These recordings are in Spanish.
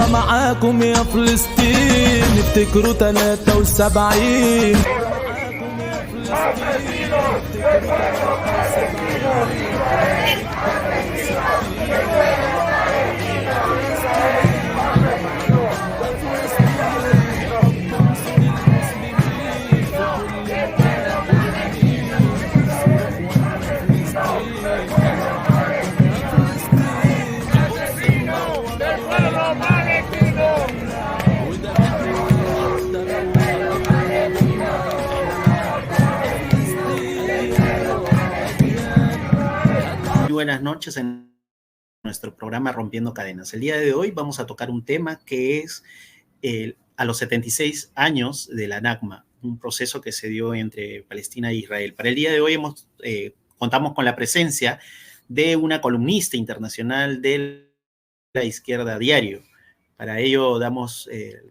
نبقى معاكم يا فلسطين، افتكروا 73. Buenas noches en nuestro programa Rompiendo Cadenas. El día de hoy vamos a tocar un tema que es a los 76 años de la Nakba, un proceso que se dio entre Palestina e Israel. Para el día de hoy contamos con la presencia de una columnista internacional de la Izquierda Diario. Para ello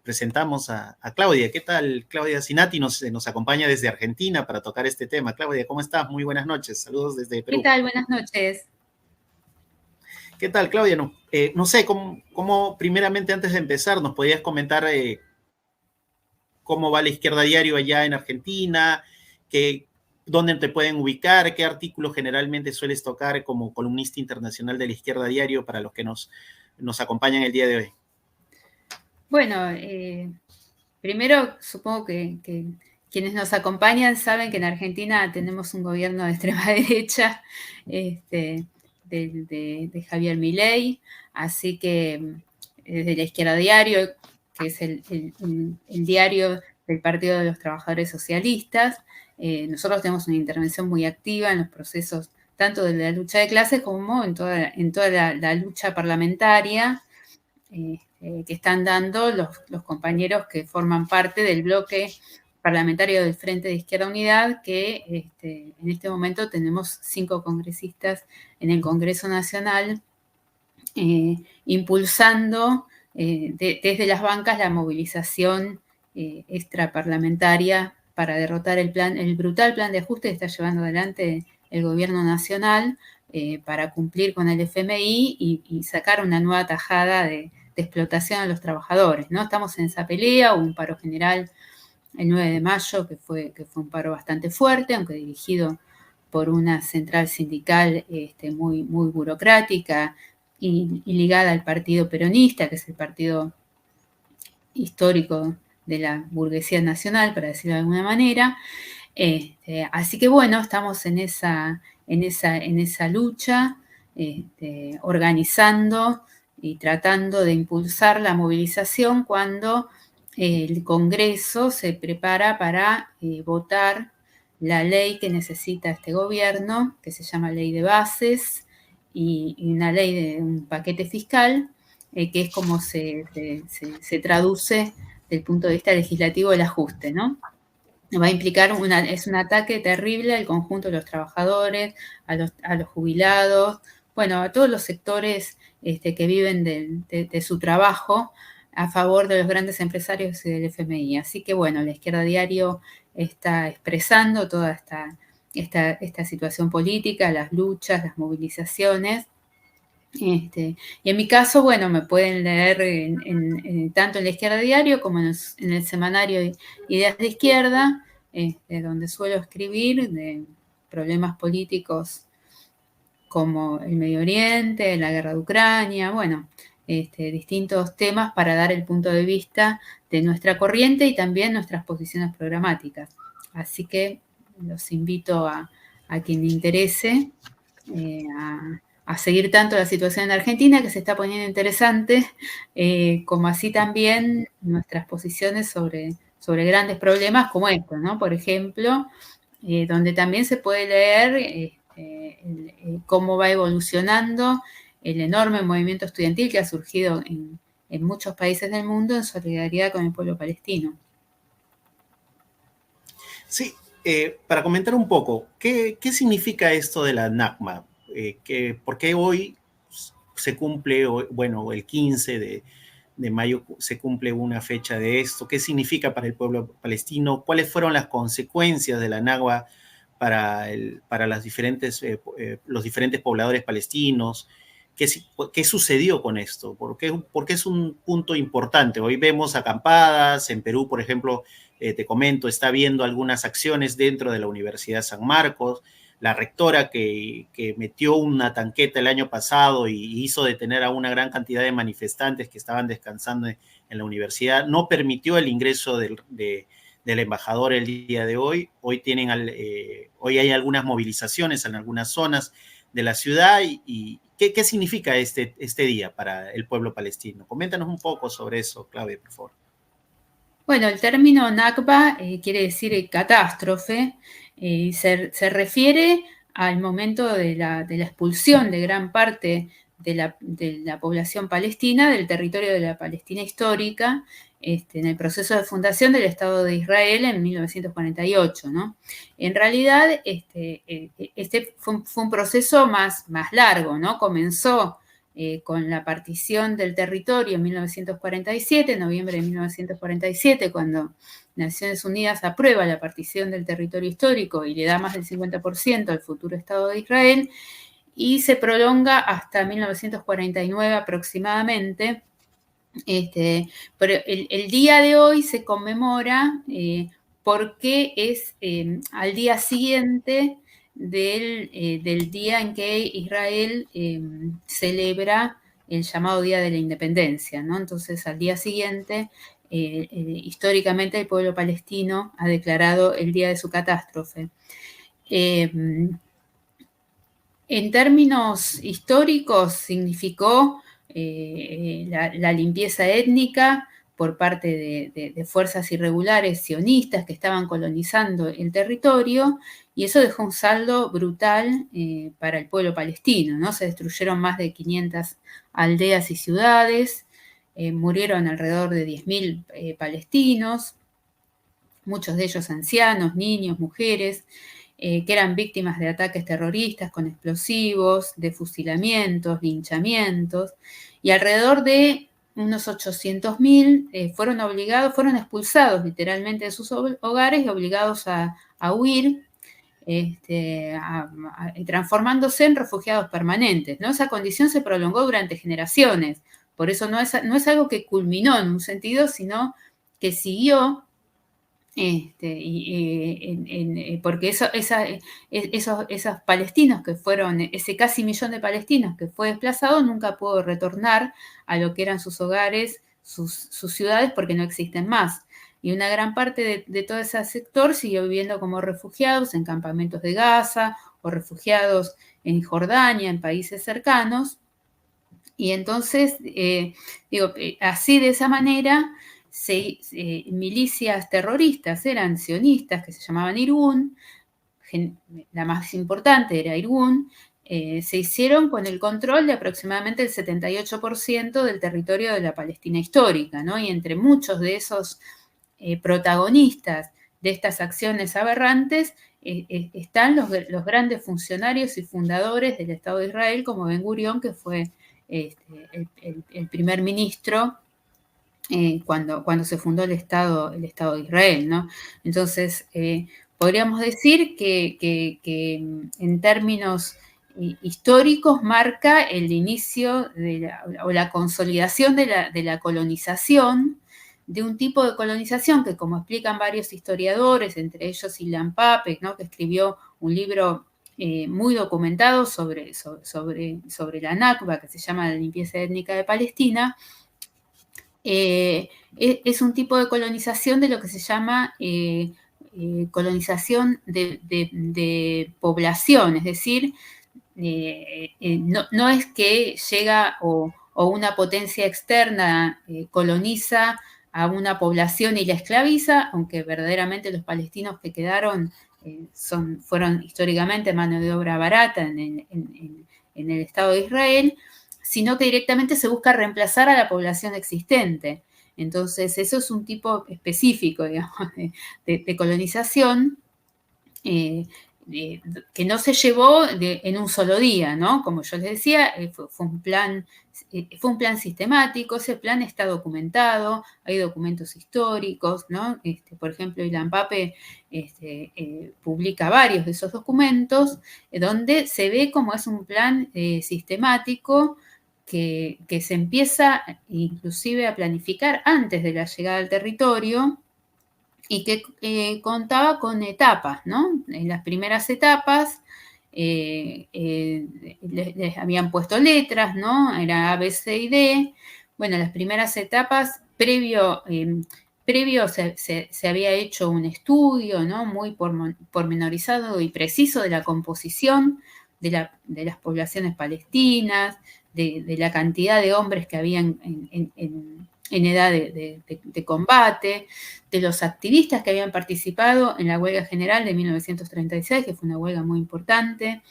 presentamos a Claudia. ¿Qué tal? Claudia Sinati nos acompaña desde Argentina para tocar este tema. Claudia, ¿cómo estás? Muy buenas noches. Saludos desde Perú. ¿Qué tal? Buenas noches. ¿Qué tal, Claudia? No sé, ¿cómo primeramente antes de empezar nos podías comentar cómo va la Izquierda Diario allá en Argentina? ¿Dónde te pueden ubicar? ¿Qué artículos generalmente sueles tocar como columnista internacional de la Izquierda Diario para los que nos acompañan el día de hoy? Bueno, primero supongo que quienes nos acompañan saben que en Argentina tenemos un gobierno de extrema derecha, de Javier Milei, así que desde la Izquierda Diario, que es el diario del Partido de los Trabajadores Socialistas, nosotros tenemos una intervención muy activa en los procesos tanto de la lucha de clases como en toda la lucha parlamentaria que están dando los compañeros que forman parte del bloque parlamentario del Frente de Izquierda Unidad, que en este momento tenemos 5 congresistas en el Congreso Nacional impulsando desde las bancas la movilización extraparlamentaria para derrotar el brutal plan de ajuste que está llevando adelante el gobierno nacional para cumplir con el FMI y sacar una nueva tajada de explotación a los trabajadores, ¿no? Estamos en esa pelea, hubo un paro general el 9 de mayo, que fue un paro bastante fuerte, aunque dirigido por una central sindical muy, muy burocrática y ligada al partido peronista, que es el partido histórico de la burguesía nacional, para decirlo de alguna manera. Así que bueno, estamos en esa lucha, organizando y tratando de impulsar la movilización cuando el Congreso se prepara para votar la ley que necesita este gobierno, que se llama Ley de Bases, y una ley de un paquete fiscal, que es como se traduce desde el punto de vista legislativo el ajuste, ¿no? Va a implicar es un ataque terrible al conjunto de los trabajadores, a los jubilados, bueno, a todos los sectores que viven de su trabajo a favor de los grandes empresarios y del FMI. Así que, bueno, la Izquierda Diario está expresando toda esta situación política, las luchas, las movilizaciones. Y en mi caso, bueno, me pueden leer tanto en la Izquierda Diario como en el semanario Ideas de Izquierda, donde suelo escribir de problemas políticos como el Medio Oriente, la guerra de Ucrania, bueno, distintos temas para dar el punto de vista de nuestra corriente y también nuestras posiciones programáticas. Así que los invito a quien le interese a seguir tanto la situación en Argentina, que se está poniendo interesante, como así también nuestras posiciones sobre grandes problemas como estos, ¿no? Por ejemplo, donde también se puede leer cómo va evolucionando el enorme movimiento estudiantil que ha surgido en muchos países del mundo en solidaridad con el pueblo palestino. Sí, para comentar un poco, ¿qué significa esto de la Nakba? ¿Por qué hoy se cumple, bueno, el 15 de mayo se cumple una fecha de esto? ¿Qué significa para el pueblo palestino? ¿Cuáles fueron las consecuencias de la Nakba para los diferentes pobladores palestinos? ¿Qué sucedió con esto? ¿Por qué es un punto importante? Hoy vemos acampadas, en Perú, por ejemplo, te comento, está habiendo algunas acciones dentro de la Universidad San Marcos, la rectora que metió una tanqueta el año pasado y hizo detener a una gran cantidad de manifestantes que estaban descansando en la universidad, no permitió el ingreso del embajador el día de hoy. Hoy hay algunas movilizaciones en algunas zonas de la ciudad y ¿qué significa este día para el pueblo palestino? Coméntanos un poco sobre eso, Claudia, por favor. Bueno, el término Nakba quiere decir catástrofe, se refiere al momento de la expulsión de gran parte de la población palestina del territorio de la Palestina histórica, en el proceso de fundación del Estado de Israel en 1948, ¿no? En realidad, este fue un proceso más largo, ¿no? Comenzó con la partición del territorio en 1947, noviembre de 1947, cuando Naciones Unidas aprueba la partición del territorio histórico y le da más del 50% al futuro Estado de Israel, y se prolonga hasta 1949 aproximadamente. Pero el día de hoy se conmemora porque es al día siguiente del día en que Israel celebra el llamado Día de la Independencia, ¿no? Entonces, al día siguiente, históricamente el pueblo palestino ha declarado el día de su catástrofe. En términos históricos, significó la limpieza étnica por parte de fuerzas irregulares sionistas que estaban colonizando el territorio, y eso dejó un saldo brutal para el pueblo palestino, ¿no? Se destruyeron más de 500 aldeas y ciudades, murieron alrededor de 10.000 palestinos, muchos de ellos ancianos, niños, mujeres, que eran víctimas de ataques terroristas con explosivos, de fusilamientos, linchamientos, y alrededor de unos 800.000 fueron expulsados literalmente de sus hogares y obligados a huir, transformándose en refugiados permanentes, ¿no? Esa condición se prolongó durante generaciones, por eso no es algo que culminó en un sentido, sino que siguió. Porque esos palestinos que fueron, ese casi 1 millón de palestinos que fue desplazado, nunca pudo retornar a lo que eran sus hogares, sus ciudades, porque no existen más. Y una gran parte de todo ese sector siguió viviendo como refugiados en campamentos de Gaza o refugiados en Jordania, en países cercanos. Y entonces, así de esa manera, milicias terroristas eran sionistas que se llamaban Irgun, la más importante era Irgun, se hicieron con el control de aproximadamente el 78% del territorio de la Palestina histórica, ¿no? Y entre muchos de esos protagonistas de estas acciones aberrantes están los grandes funcionarios y fundadores del Estado de Israel, como Ben Gurión, que fue el primer ministro cuando se fundó el Estado de Israel, ¿no? Entonces, podríamos decir que en términos históricos marca el inicio o la consolidación de la colonización, de un tipo de colonización que, como explican varios historiadores, entre ellos Ilan Pappé, ¿no? Que escribió un libro muy documentado sobre la Nakba, que se llama La limpieza étnica de Palestina, es un tipo de colonización de lo que se llama colonización de población, es decir, no es que llega o una potencia externa coloniza a una población y la esclaviza, aunque verdaderamente los palestinos que quedaron fueron históricamente mano de obra barata en el Estado de Israel, sino que directamente se busca reemplazar a la población existente. Entonces, eso es un tipo específico, digamos, de colonización que no se llevó en un solo día, ¿no? Como yo les decía, fue un plan sistemático, ese plan está documentado, hay documentos históricos, ¿no? Por ejemplo, Ilan Pappé publica varios de esos documentos donde se ve cómo es un plan sistemático que se empieza inclusive a planificar antes de la llegada al territorio y que contaba con etapas, ¿no? En las primeras etapas les habían puesto letras, ¿no? Era A, B, C y D. Bueno, las primeras etapas, previo se había hecho un estudio, ¿no? Muy pormenorizado y preciso de la composición de las poblaciones palestinas, de la cantidad de hombres que habían en edad de combate, de los activistas que habían participado en la huelga general de 1936, que fue una huelga muy importante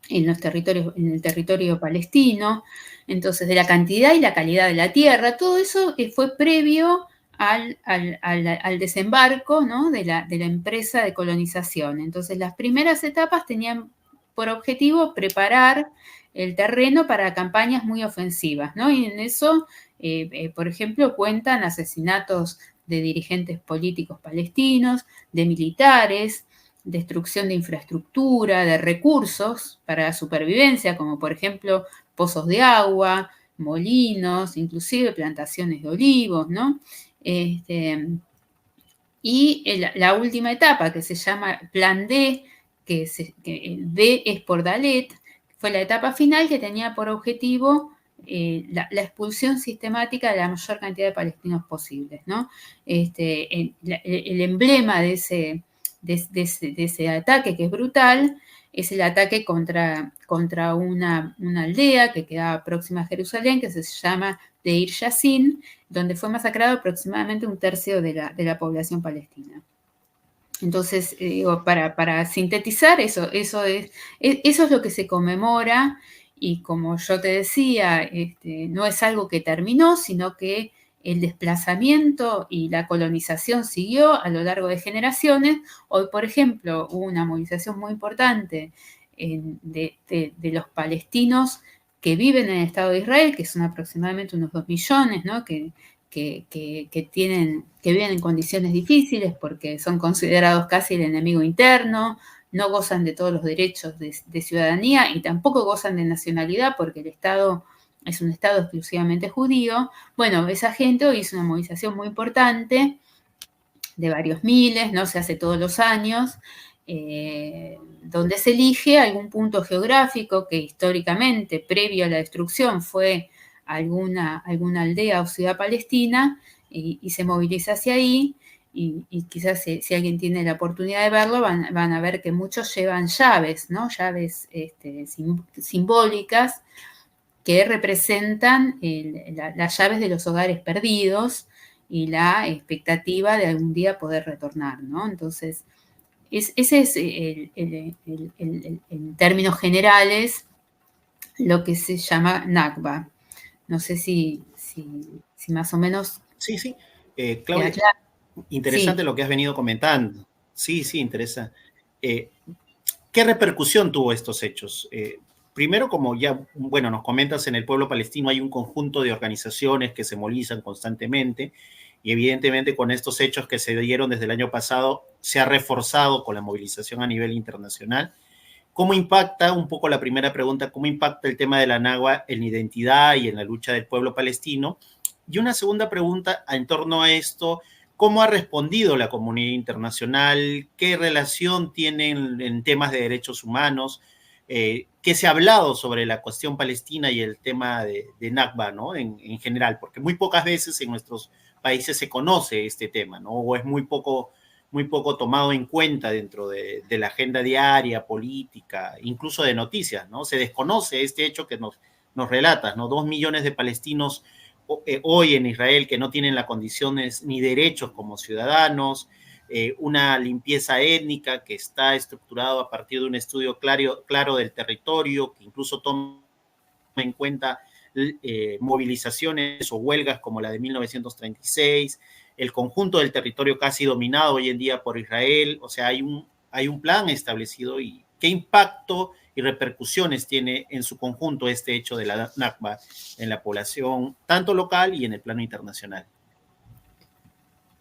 en el territorio palestino. Entonces, de la cantidad y la calidad de la tierra, todo eso fue previo al desembarco, ¿no? de la empresa de colonización. Entonces, las primeras etapas tenían por objetivo preparar el terreno para campañas muy ofensivas, ¿no? Y en eso, por ejemplo, cuentan asesinatos de dirigentes políticos palestinos, de militares, destrucción de infraestructura, de recursos para la supervivencia, como por ejemplo pozos de agua, molinos, inclusive plantaciones de olivos, ¿no? Y la última etapa, que se llama Plan D, que D es por Dalet, fue la etapa final que tenía por objetivo la expulsión sistemática de la mayor cantidad de palestinos posibles, ¿no? El emblema de ese ataque, que es brutal, es el ataque contra una aldea que quedaba próxima a Jerusalén, que se llama Deir Yassin, donde fue masacrado aproximadamente un tercio de la población palestina. Entonces, para sintetizar, eso es lo que se conmemora, y como yo te decía, no es algo que terminó, sino que el desplazamiento y la colonización siguió a lo largo de generaciones. Hoy, por ejemplo, hubo una movilización muy importante de los palestinos que viven en el Estado de Israel, que son aproximadamente unos 2 millones, ¿no? que viven en condiciones difíciles porque son considerados casi el enemigo interno, no gozan de todos los derechos de ciudadanía y tampoco gozan de nacionalidad porque el Estado es un Estado exclusivamente judío. Bueno, esa gente hoy hizo una movilización muy importante de varios miles, ¿no? Se hace todos los años, donde se elige algún punto geográfico que históricamente, previo a la destrucción, fue alguna aldea o ciudad palestina, y se moviliza hacia ahí, y quizás si alguien tiene la oportunidad de verlo, van a ver que muchos llevan llaves, ¿no? Llaves simbólicas que representan las llaves de los hogares perdidos y la expectativa de algún día poder retornar, ¿no? Entonces, ese es en términos generales lo que se llama Nakba. No sé si más o menos... Sí. Claudia, interesante lo que has venido comentando. Sí, interesa. ¿Qué repercusión tuvo estos hechos? Primero, como ya, nos comentas, en el pueblo palestino hay un conjunto de organizaciones que se movilizan constantemente, y evidentemente con estos hechos que se dieron desde el año pasado, se ha reforzado con la movilización a nivel internacional. ¿Cómo impacta, un poco la primera pregunta, cómo impacta el tema de la Nakba en la identidad y en la lucha del pueblo palestino? Y una segunda pregunta en torno a esto: ¿cómo ha respondido la comunidad internacional? ¿Qué relación tienen en temas de derechos humanos? ¿Qué se ha hablado sobre la cuestión palestina y el tema de Nakba, ¿no? En general, porque muy pocas veces en nuestros países se conoce este tema, ¿no? O es muy poco tomado en cuenta dentro de la agenda diaria, política, incluso de noticias, ¿no? Se desconoce este hecho que nos relatas, ¿no? 2 millones de palestinos hoy en Israel que no tienen las condiciones ni derechos como ciudadanos, una limpieza étnica que está estructurado a partir de un estudio claro del territorio, que incluso toma en cuenta movilizaciones o huelgas como la de 1936, el conjunto del territorio casi dominado hoy en día por Israel. O sea, hay un plan establecido. ¿Y qué impacto y repercusiones tiene en su conjunto este hecho de la Nakba en la población, tanto local y en el plano internacional?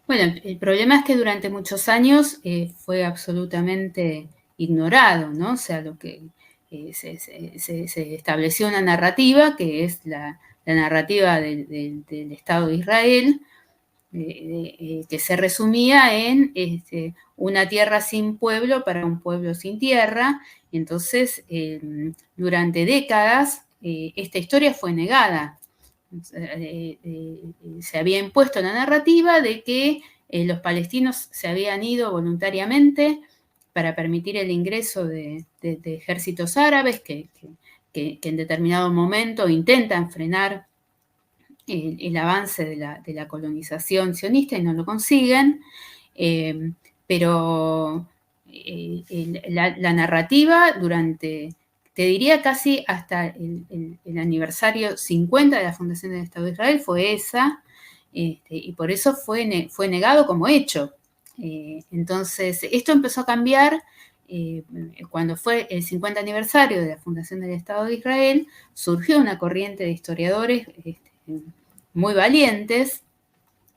Bueno, el problema es que durante muchos años fue absolutamente ignorado, ¿no? O sea, se estableció una narrativa que es la narrativa del Estado de Israel, que se resumía en una tierra sin pueblo para un pueblo sin tierra. Entonces, durante décadas, esta historia fue negada. Se había impuesto la narrativa de que los palestinos se habían ido voluntariamente para permitir el ingreso de ejércitos árabes que en determinado momento intentan frenar el avance de la colonización sionista y no lo consiguen, pero la narrativa durante, te diría casi hasta el aniversario 50 de la fundación del Estado de Israel fue esa, y por eso fue negado como hecho. Entonces, esto empezó a cambiar cuando fue el 50 aniversario de la fundación del Estado de Israel. Surgió una corriente de historiadores muy valientes,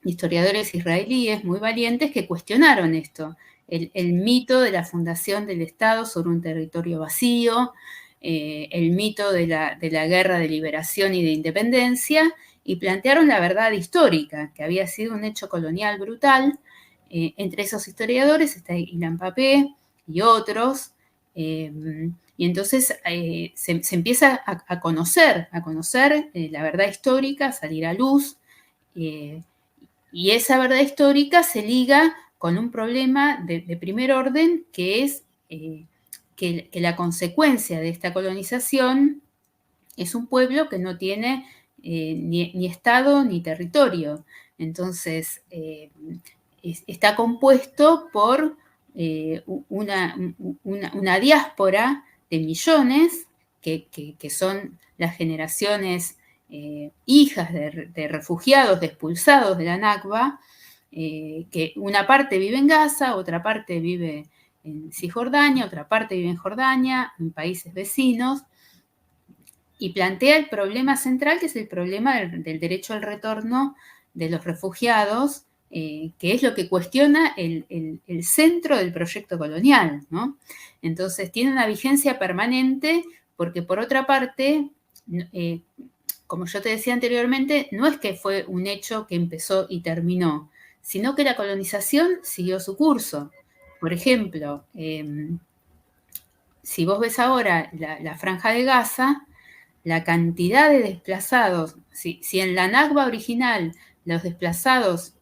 historiadores israelíes muy valientes, que cuestionaron esto, el mito de la fundación del Estado sobre un territorio vacío, el mito de la guerra de liberación y de independencia, y plantearon la verdad histórica, que había sido un hecho colonial brutal. Entre esos historiadores está Ilan Pappé y otros, y entonces se empieza a conocer la verdad histórica, a salir a luz, y esa verdad histórica se liga con un problema de primer orden, que es que la consecuencia de esta colonización es un pueblo que no tiene ni Estado ni territorio. Entonces, está compuesto por una diáspora de millones que son las generaciones hijas de refugiados, de expulsados de la Nakba, que una parte vive en Gaza, otra parte vive en Cisjordania, otra parte vive en Jordania, en países vecinos, y plantea el problema central, que es el problema del derecho al retorno de los refugiados, que es lo que cuestiona el centro del proyecto colonial, ¿no? Entonces, tiene una vigencia permanente porque, por otra parte, como yo te decía anteriormente, no es que fue un hecho que empezó y terminó, sino que la colonización siguió su curso. Por ejemplo, si vos ves ahora la Franja de Gaza, la cantidad de desplazados, si en la Nakba original los desplazados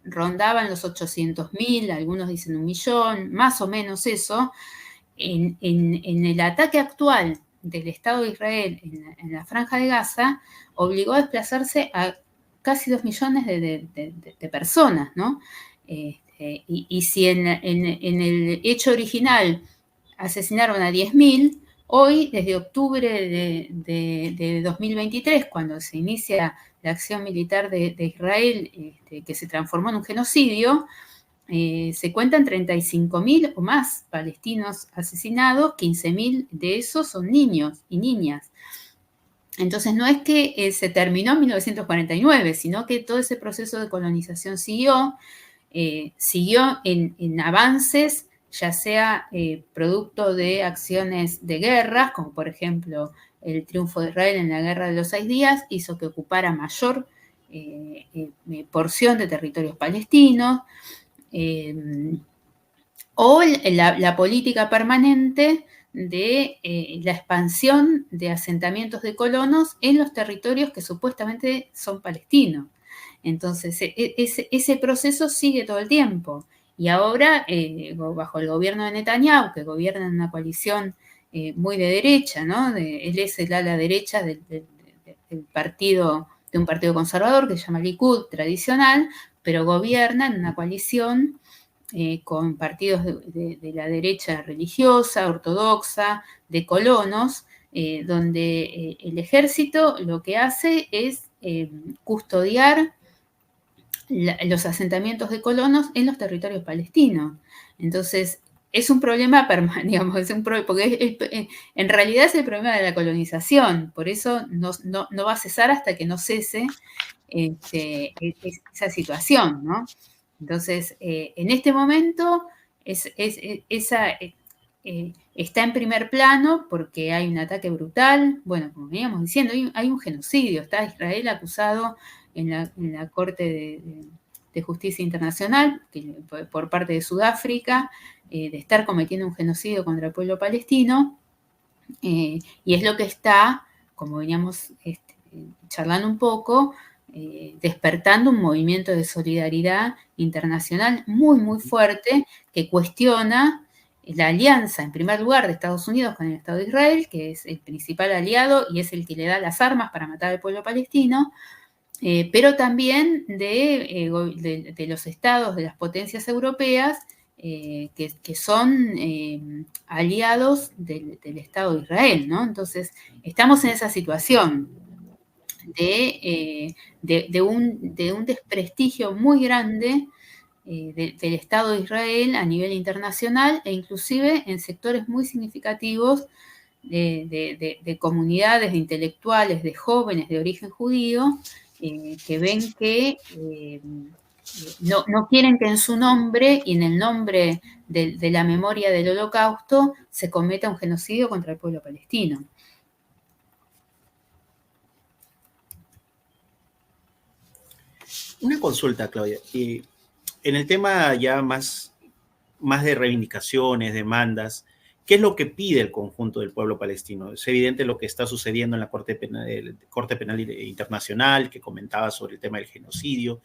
rondaban los 800.000, algunos dicen 1.000.000, más o menos eso, en el ataque actual del Estado de Israel en la Franja de Gaza, obligó a desplazarse a casi 2 millones de personas, ¿no? Y si en el hecho original asesinaron a 10.000, hoy, desde octubre de 2023, cuando se inicia la acción militar de Israel, que se transformó en un genocidio, se cuentan 35.000 o más palestinos asesinados, 15.000 de esos son niños y niñas. Entonces, no es que se terminó en 1949, sino que todo ese proceso de colonización siguió en avances, ya sea producto de acciones de guerras, como por ejemplo el triunfo de Israel en la Guerra de los 6 días, hizo que ocupara mayor porción de territorios palestinos, o la política permanente de la expansión de asentamientos de colonos en los territorios que supuestamente son palestinos. Entonces, ese proceso sigue todo el tiempo. Y ahora, bajo el gobierno de Netanyahu, que gobierna en una coalición muy de derecha, ¿no? Él es el ala derecha del partido, de un partido conservador que se llama Likud tradicional, pero gobierna en una coalición con partidos de la derecha religiosa, ortodoxa, de colonos, donde el ejército lo que hace es custodiar los asentamientos de colonos en los territorios palestinos. Entonces, es un problema permanente, digamos, porque en realidad es el problema de la colonización, por eso no va a cesar hasta que no cese esa situación, ¿no? Entonces, en este momento, esa está en primer plano porque hay un ataque brutal. Bueno, como veníamos diciendo, hay un genocidio. Está Israel acusado en la Corte de Justicia Internacional por parte de Sudáfrica de estar cometiendo un genocidio contra el pueblo palestino. Y es lo que está, como veníamos charlando un poco, despertando un movimiento de solidaridad internacional muy, muy fuerte que cuestiona la alianza, en primer lugar, de Estados Unidos con el Estado de Israel, que es el principal aliado y es el que le da las armas para matar al pueblo palestino, pero también de los estados, de las potencias europeas, que son aliados del Estado de Israel, ¿no? Entonces, estamos en esa situación de un desprestigio muy grande del Estado de Israel a nivel internacional e inclusive en sectores muy significativos de comunidades, de intelectuales, de jóvenes de origen judío, que ven que no quieren que en su nombre y en el nombre de la memoria del Holocausto se cometa un genocidio contra el pueblo palestino. Una consulta, Claudia. En el tema ya más de reivindicaciones, demandas, ¿qué es lo que pide el conjunto del pueblo palestino? Es evidente lo que está sucediendo en la Corte Penal Internacional, que comentaba sobre el tema del genocidio.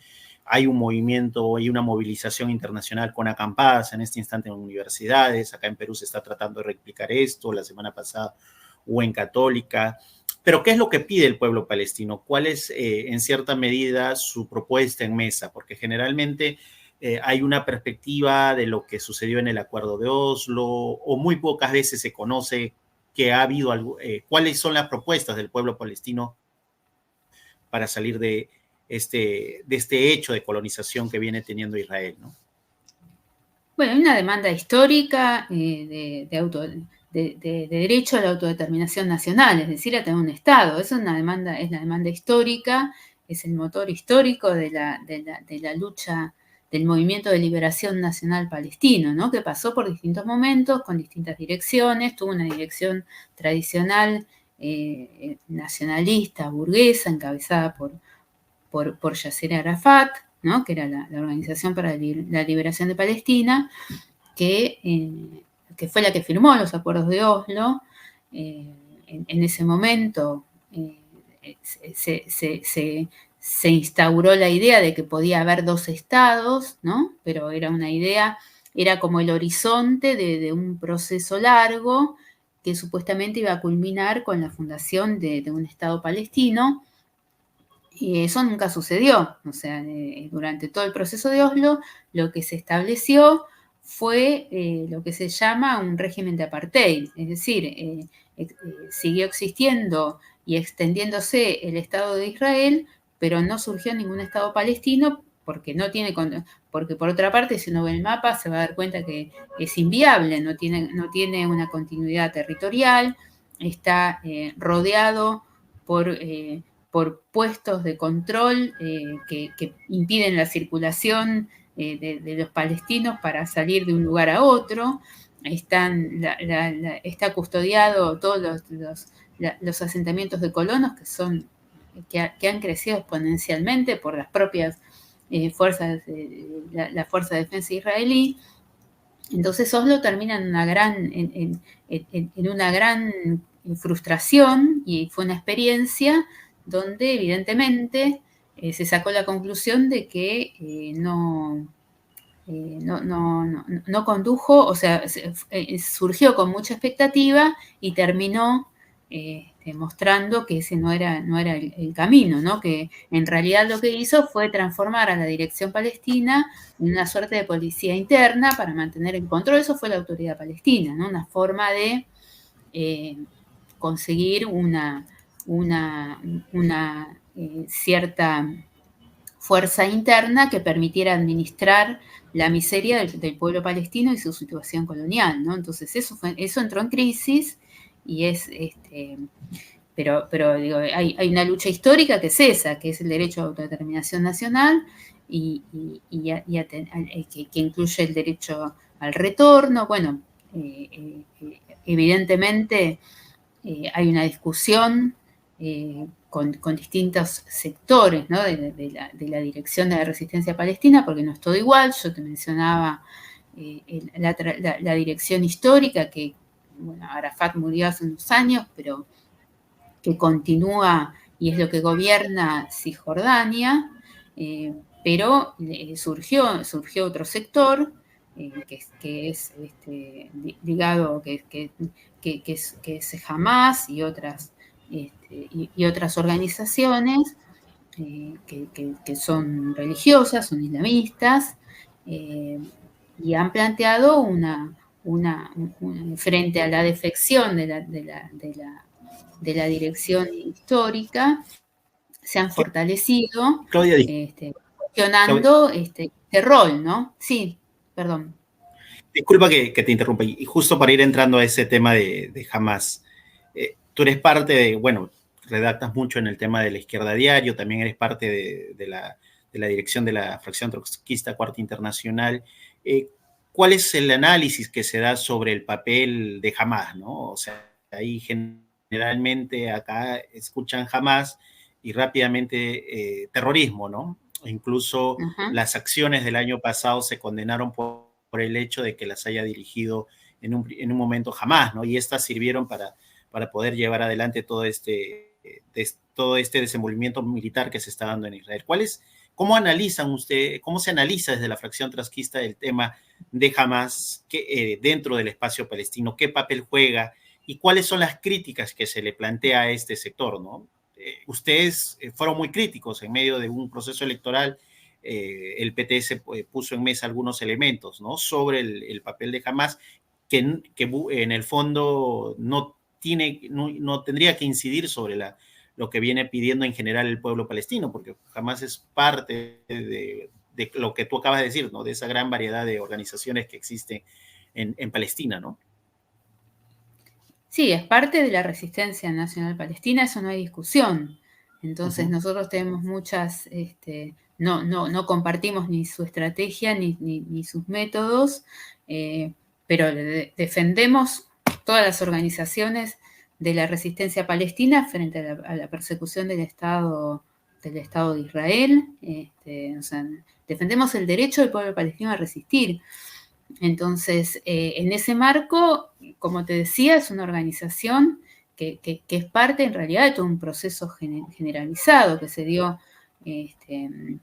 Hay un movimiento, hay una movilización internacional con acampadas en este instante en universidades. Acá en Perú se está tratando de replicar esto. La semana pasada hubo en Católica. Pero ¿qué es lo que pide el pueblo palestino? ¿Cuál es, en cierta medida, su propuesta en mesa? Porque generalmente hay una perspectiva de lo que sucedió en el Acuerdo de Oslo, o muy pocas veces se conoce que ha habido algo, cuáles son las propuestas del pueblo palestino para salir de este hecho de colonización que viene teniendo Israel, ¿no? Bueno, hay una demanda histórica de derecho a la autodeterminación nacional, es decir, a tener un Estado. Es la demanda histórica, es el motor histórico de la lucha del movimiento de liberación nacional palestino, ¿no? Que pasó por distintos momentos, con distintas direcciones. Tuvo una dirección tradicional, nacionalista, burguesa, encabezada por Yasser Arafat, ¿no? Que era la Organización para la Liberación de Palestina, que fue la que firmó los acuerdos de Oslo. En ese momento se instauró la idea de que podía haber dos estados, ¿no? Pero era una idea, era como el horizonte de un proceso largo que supuestamente iba a culminar con la fundación de un Estado palestino. Y eso nunca sucedió. O sea, durante todo el proceso de Oslo, lo que se estableció fue lo que se llama un régimen de apartheid, es decir, siguió existiendo y extendiéndose el Estado de Israel, pero no surgió ningún Estado palestino porque por otra parte, si uno ve el mapa, se va a dar cuenta que es inviable, no tiene una continuidad territorial, está rodeado por puestos de control que impiden la circulación de los palestinos para salir de un lugar a otro. Está custodiado todos los asentamientos de colonos que han crecido exponencialmente por las propias fuerzas, la Fuerza de Defensa israelí. Entonces Oslo termina en una gran frustración, y fue una experiencia donde evidentemente se sacó la conclusión de que no condujo, o sea, surgió con mucha expectativa y terminó demostrando que ese no era el camino, ¿no? Que en realidad lo que hizo fue transformar a la dirección palestina en una suerte de policía interna para mantener el control. Eso fue la autoridad palestina, ¿no? Una forma de conseguir una cierta fuerza interna que permitiera administrar la miseria del pueblo palestino y su situación colonial, ¿no? Entonces eso entró en crisis y pero digo, hay una lucha histórica que es esa, que es el derecho a autodeterminación nacional que incluye el derecho al retorno. Bueno, evidentemente hay una discusión con distintos sectores, ¿no? de la dirección de la resistencia palestina, porque no es todo igual. Yo te mencionaba la dirección histórica, que bueno, Arafat murió hace unos años, pero que continúa y es lo que gobierna Cisjordania, pero surgió otro sector que es ligado, que es Hamas y otras organizaciones que son religiosas, son islamistas, y han planteado frente a la defección de la dirección histórica, se han fortalecido, Claudia, cuestionando este rol, ¿no? Sí, perdón. disculpa que te interrumpa, y justo para ir entrando a ese tema de Hamas, tú eres parte de, bueno, redactas mucho en el tema de la izquierda diario, también eres parte de la dirección de la fracción trotskista Cuarta Internacional. ¿Cuál es el análisis que se da sobre el papel de Hamas, ¿no? O sea, ahí generalmente acá escuchan Hamas y rápidamente terrorismo, ¿no? Incluso las acciones del año pasado se condenaron por el hecho de que las haya dirigido en un momento Hamas, ¿no? Y estas sirvieron para poder llevar adelante todo este desenvolvimiento militar que se está dando en Israel. ¿Cómo se analiza desde la fracción trotskista el tema de Hamas dentro del espacio palestino? ¿Qué papel juega? ¿Y cuáles son las críticas que se le plantea a este sector, ¿no? Ustedes fueron muy críticos en medio de un proceso electoral. El PTS puso en mesa algunos elementos, ¿no? Sobre el papel de Hamas, que en el fondo no tendría que incidir sobre lo que viene pidiendo en general el pueblo palestino, porque Hamas es parte de lo que tú acabas de decir, ¿no? De esa gran variedad de organizaciones que existen en Palestina, ¿no? Sí, es parte de la resistencia nacional palestina, eso no hay discusión. Entonces nosotros tenemos muchas, no compartimos ni su estrategia ni sus métodos, pero defendemos todas las organizaciones de la resistencia palestina frente a la persecución del Estado de Israel. O sea, defendemos el derecho del pueblo palestino a resistir. Entonces, en ese marco, como te decía, es una organización que es parte en realidad de todo un proceso generalizado que se dio en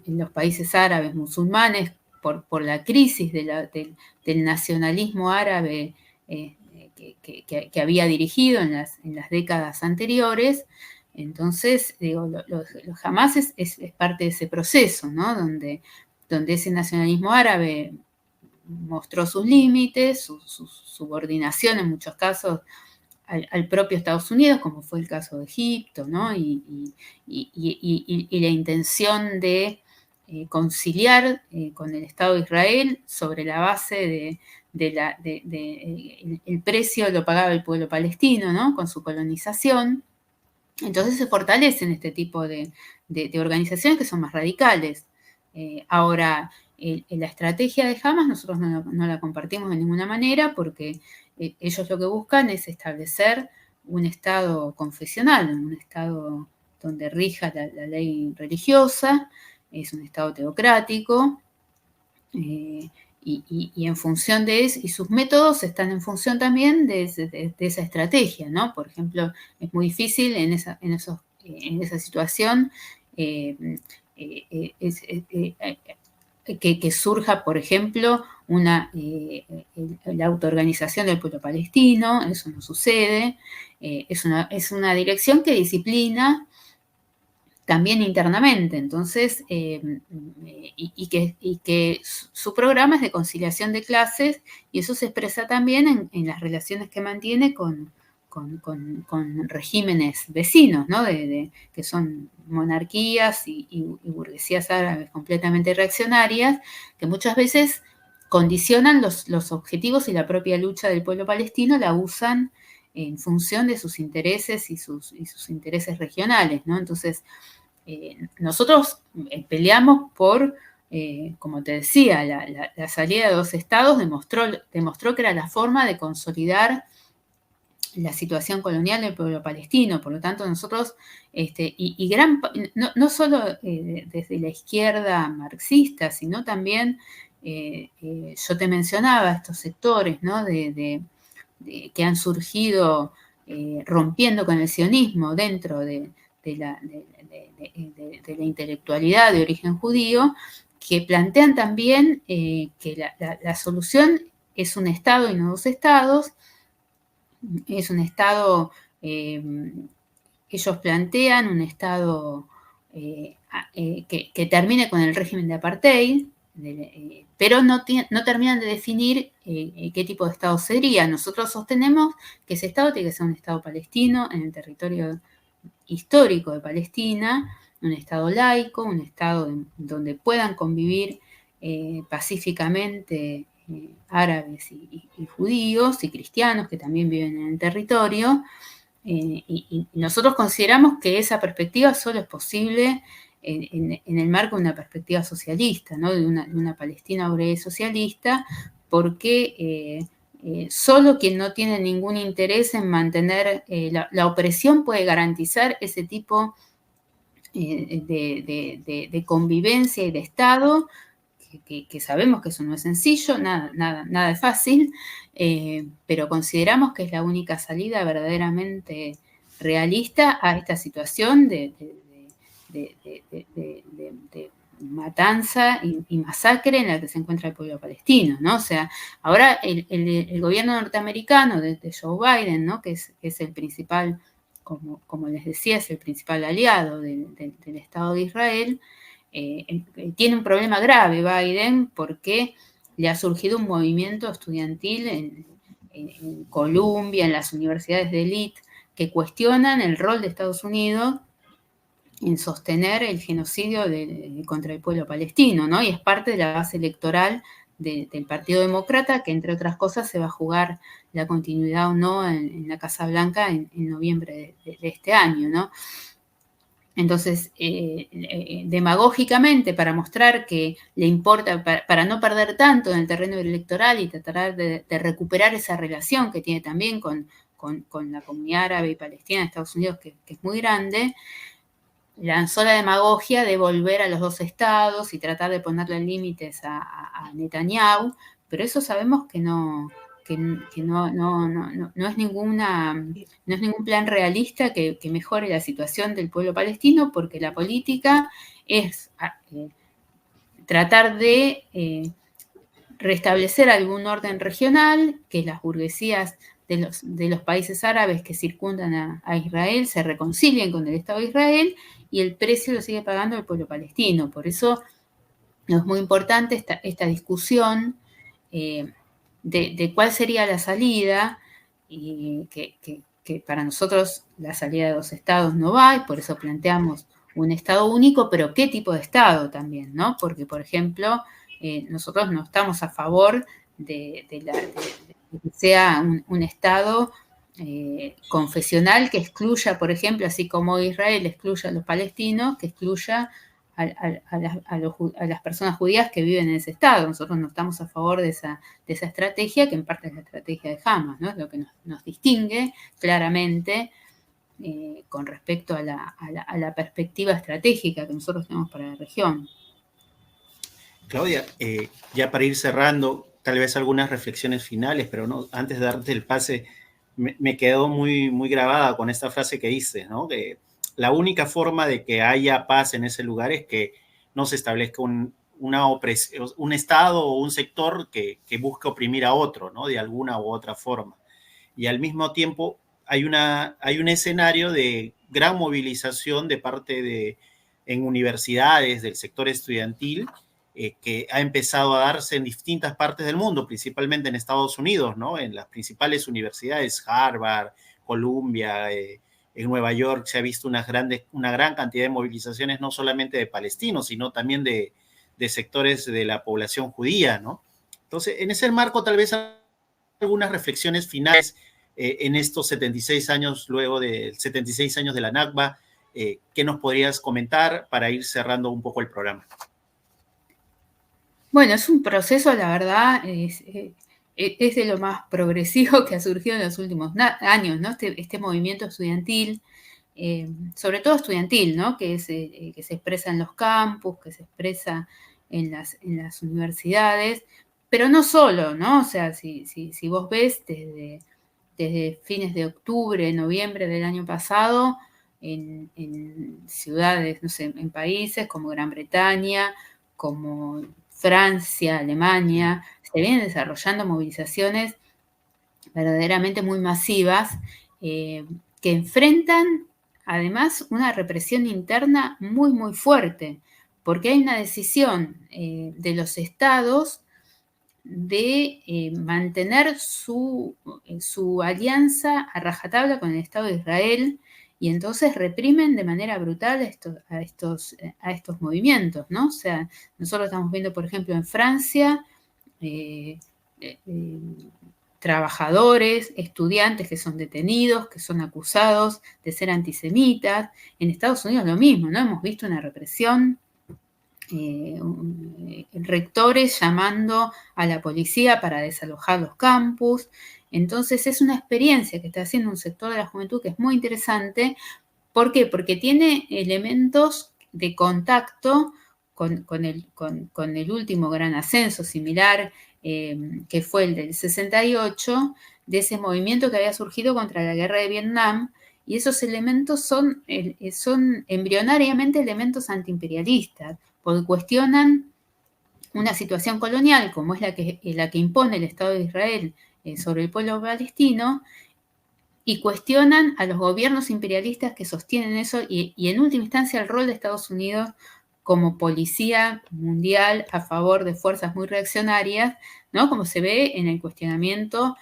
los países árabes musulmanes por la crisis del nacionalismo árabe que había dirigido en las décadas anteriores. Entonces, digo, los Hamas es parte de ese proceso, ¿no? Donde ese nacionalismo árabe mostró sus límites, su subordinación en muchos casos al propio Estados Unidos, como fue el caso de Egipto, ¿no? Y la intención de conciliar con el Estado de Israel sobre la base el precio lo pagaba el pueblo palestino, ¿no? Con su colonización. Entonces se fortalecen este tipo de organizaciones que son más radicales. Ahora, la estrategia de Hamas nosotros no la compartimos de ninguna manera, porque ellos lo que buscan es establecer un Estado confesional, un Estado donde rija la ley religiosa, es un Estado teocrático, y en función de eso, y sus métodos están en función también de esa estrategia, ¿no? Por ejemplo, es muy difícil en esa situación que surja, por ejemplo, la autoorganización del pueblo palestino. Eso no sucede. Es una dirección que disciplina también internamente, entonces, y que su programa es de conciliación de clases, y eso se expresa también en las relaciones que mantiene con regímenes vecinos, ¿no? Que son monarquías y burguesías árabes completamente reaccionarias, que muchas veces condicionan los objetivos y la propia lucha del pueblo palestino, la usan en función de sus intereses y sus intereses regionales, ¿no? Entonces, nosotros peleamos por como te decía, la salida de 2 estados demostró que era la forma de consolidar la situación colonial del pueblo palestino. Por lo tanto, nosotros, no solo desde la izquierda marxista, sino también, yo te mencionaba estos sectores, ¿no? Que han surgido rompiendo con el sionismo dentro de la intelectualidad de origen judío, que plantean también que la solución es un Estado y no 2 estados. Es un Estado, ellos plantean un Estado que termine con el régimen de apartheid, pero no terminan de definir qué tipo de Estado sería. Nosotros sostenemos que ese Estado tiene que ser un Estado palestino en el territorio histórico de Palestina, un Estado laico, un Estado donde puedan convivir pacíficamente árabes y judíos y cristianos que también viven en el territorio. Y nosotros consideramos que esa perspectiva solo es posible en el marco de una perspectiva socialista, ¿no? de una Palestina obrera y socialista, porque solo quien no tiene ningún interés en mantener la opresión puede garantizar ese tipo de convivencia y de Estado, que sabemos que eso no es sencillo, nada es fácil, pero consideramos que es la única salida verdaderamente realista a esta situación de matanza y masacre en la que se encuentra el pueblo palestino, ¿no? O sea, ahora el gobierno norteamericano de Joe Biden, ¿no? que es el principal, como les decía, es el principal aliado del Estado de Israel, tiene un problema grave Biden porque le ha surgido un movimiento estudiantil en Columbia, en las universidades de élite, que cuestionan el rol de Estados Unidos en sostener el genocidio contra el pueblo palestino, ¿no? Y es parte de la base electoral del Partido Demócrata, que entre otras cosas se va a jugar la continuidad o no en la Casa Blanca en noviembre de este año, ¿no? Entonces, demagógicamente, para mostrar que le importa, para no perder tanto en el terreno electoral y tratar de recuperar esa relación que tiene también con la comunidad árabe y palestina de Estados Unidos, que es muy grande, lanzó la demagogia de volver a los 2 estados y tratar de ponerle límites a Netanyahu, pero eso sabemos que no es ningún plan realista que mejore la situación del pueblo palestino, porque la política es tratar de restablecer algún orden regional, que las burguesías de los países árabes que circundan a Israel se reconcilien con el Estado de Israel, y el precio lo sigue pagando el pueblo palestino. Por eso es muy importante esta discusión de cuál sería la salida, y que para nosotros la salida de 2 estados no va, y por eso planteamos un Estado único, pero qué tipo de Estado también, ¿no? Porque, por ejemplo, nosotros no estamos a favor de que sea un Estado confesional que excluya, por ejemplo, así como Israel excluye a los palestinos, que excluya a las personas judías que viven en ese Estado. Nosotros no estamos a favor de esa estrategia, que en parte es la estrategia de Hamas, ¿no? Es lo que nos distingue claramente con respecto a la perspectiva estratégica que nosotros tenemos para la región. Claudia, ya para ir cerrando, tal vez algunas reflexiones finales, pero no, antes de darte el pase, me quedó muy, muy grabada con esta frase que dices, ¿no? Que la única forma de que haya paz en ese lugar es que no se establezca un Estado o un sector que busque oprimir a otro, ¿no? De alguna u otra forma. Y al mismo tiempo hay un escenario de gran movilización de parte en universidades, del sector estudiantil, que ha empezado a darse en distintas partes del mundo, principalmente en Estados Unidos, ¿no? En las principales universidades, Harvard, Columbia, en Nueva York se ha visto una gran cantidad de movilizaciones, no solamente de palestinos, sino también de sectores de la población judía, ¿no? Entonces, en ese marco, tal vez algunas reflexiones finales en estos 76 años, luego de 76 años de la Nakba, ¿qué nos podrías comentar para ir cerrando un poco el programa? Bueno, es un proceso, la verdad, es de lo más progresivo que ha surgido en los últimos años, ¿no? Este movimiento estudiantil, sobre todo estudiantil, ¿no? Que se expresa en los campus, que se expresa en las universidades, pero no solo, ¿no? O sea, si vos ves desde fines de octubre, noviembre del año pasado, en ciudades, no sé, en países como Gran Bretaña, como Francia, Alemania, se vienen desarrollando movilizaciones verdaderamente muy masivas que enfrentan además una represión interna muy, muy fuerte, porque hay una decisión de los estados de mantener su alianza a rajatabla con el Estado de Israel, y entonces reprimen de manera brutal a estos movimientos, ¿no? O sea, nosotros estamos viendo, por ejemplo, en Francia, trabajadores, estudiantes que son detenidos, que son acusados de ser antisemitas. En Estados Unidos lo mismo, ¿no? Hemos visto una represión, rectores llamando a la policía para desalojar los campus. Entonces es una experiencia que está haciendo un sector de la juventud que es muy interesante. ¿Por qué? Porque tiene elementos de contacto con el último gran ascenso similar, que fue el del 68, de ese movimiento que había surgido contra la guerra de Vietnam, y esos elementos son embrionariamente elementos antiimperialistas, porque cuestionan una situación colonial como es la que impone el Estado de Israel sobre el pueblo palestino, y cuestionan a los gobiernos imperialistas que sostienen eso, y en última instancia el rol de Estados Unidos como policía mundial a favor de fuerzas muy reaccionarias, ¿no? Como se ve en el cuestionamiento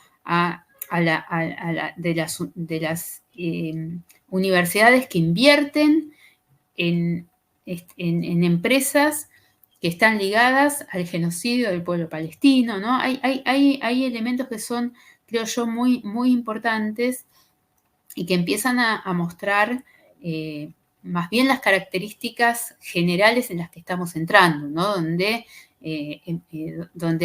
de las universidades que invierten en empresas que están ligadas al genocidio del pueblo palestino, ¿no? Hay elementos que son, creo yo, muy, muy importantes y que empiezan a mostrar más bien las características generales en las que estamos entrando, ¿no? Donde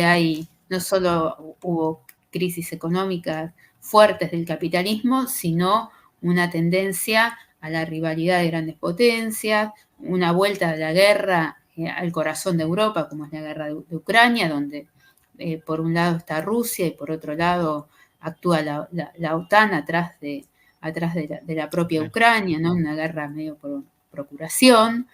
hay, no solo hubo crisis económicas fuertes del capitalismo, sino una tendencia a la rivalidad de grandes potencias, una vuelta de la guerra al corazón de Europa, como es la guerra de Ucrania, donde por un lado está Rusia y por otro lado actúa la OTAN atrás de la propia Ucrania, ¿no? Una guerra medio por procuración,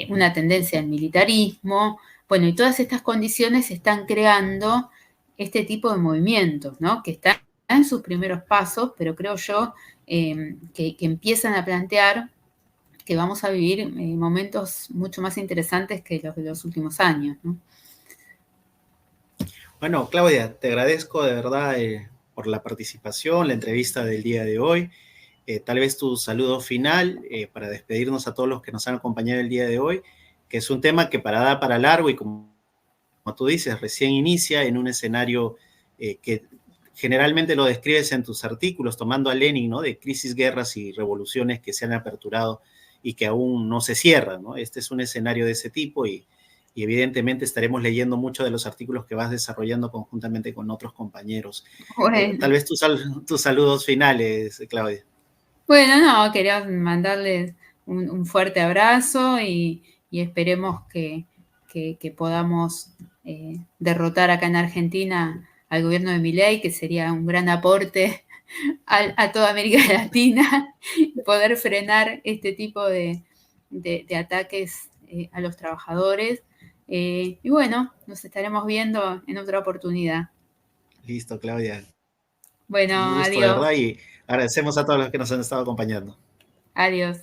una tendencia al militarismo. Bueno, y todas estas condiciones están creando este tipo de movimientos, ¿no? Que están en sus primeros pasos, pero creo yo que empiezan a plantear que vamos a vivir momentos mucho más interesantes que los de los últimos años, ¿no? Bueno, Claudia, te agradezco de verdad por la participación, la entrevista del día de hoy. Tal vez tu saludo final para despedirnos a todos los que nos han acompañado el día de hoy, que es un tema que da para largo y como tú dices, recién inicia en un escenario que generalmente lo describes en tus artículos, tomando a Lenin, ¿no? De crisis, guerras y revoluciones que se han aperturado y que aún no se cierran, ¿no? Este es un escenario de ese tipo y evidentemente estaremos leyendo muchos de los artículos que vas desarrollando conjuntamente con otros compañeros. Bueno. Tal vez tus saludos finales, Claudia. Bueno, no, quería mandarles un fuerte abrazo y esperemos que podamos derrotar acá en Argentina al gobierno de Milei, que sería un gran aporte a toda América Latina, poder frenar este tipo de ataques a los trabajadores. Y bueno, nos estaremos viendo en otra oportunidad. Listo, Claudia. Bueno, Un gusto, de adiós. verdad, y agradecemos a todos los que nos han estado acompañando. Adiós.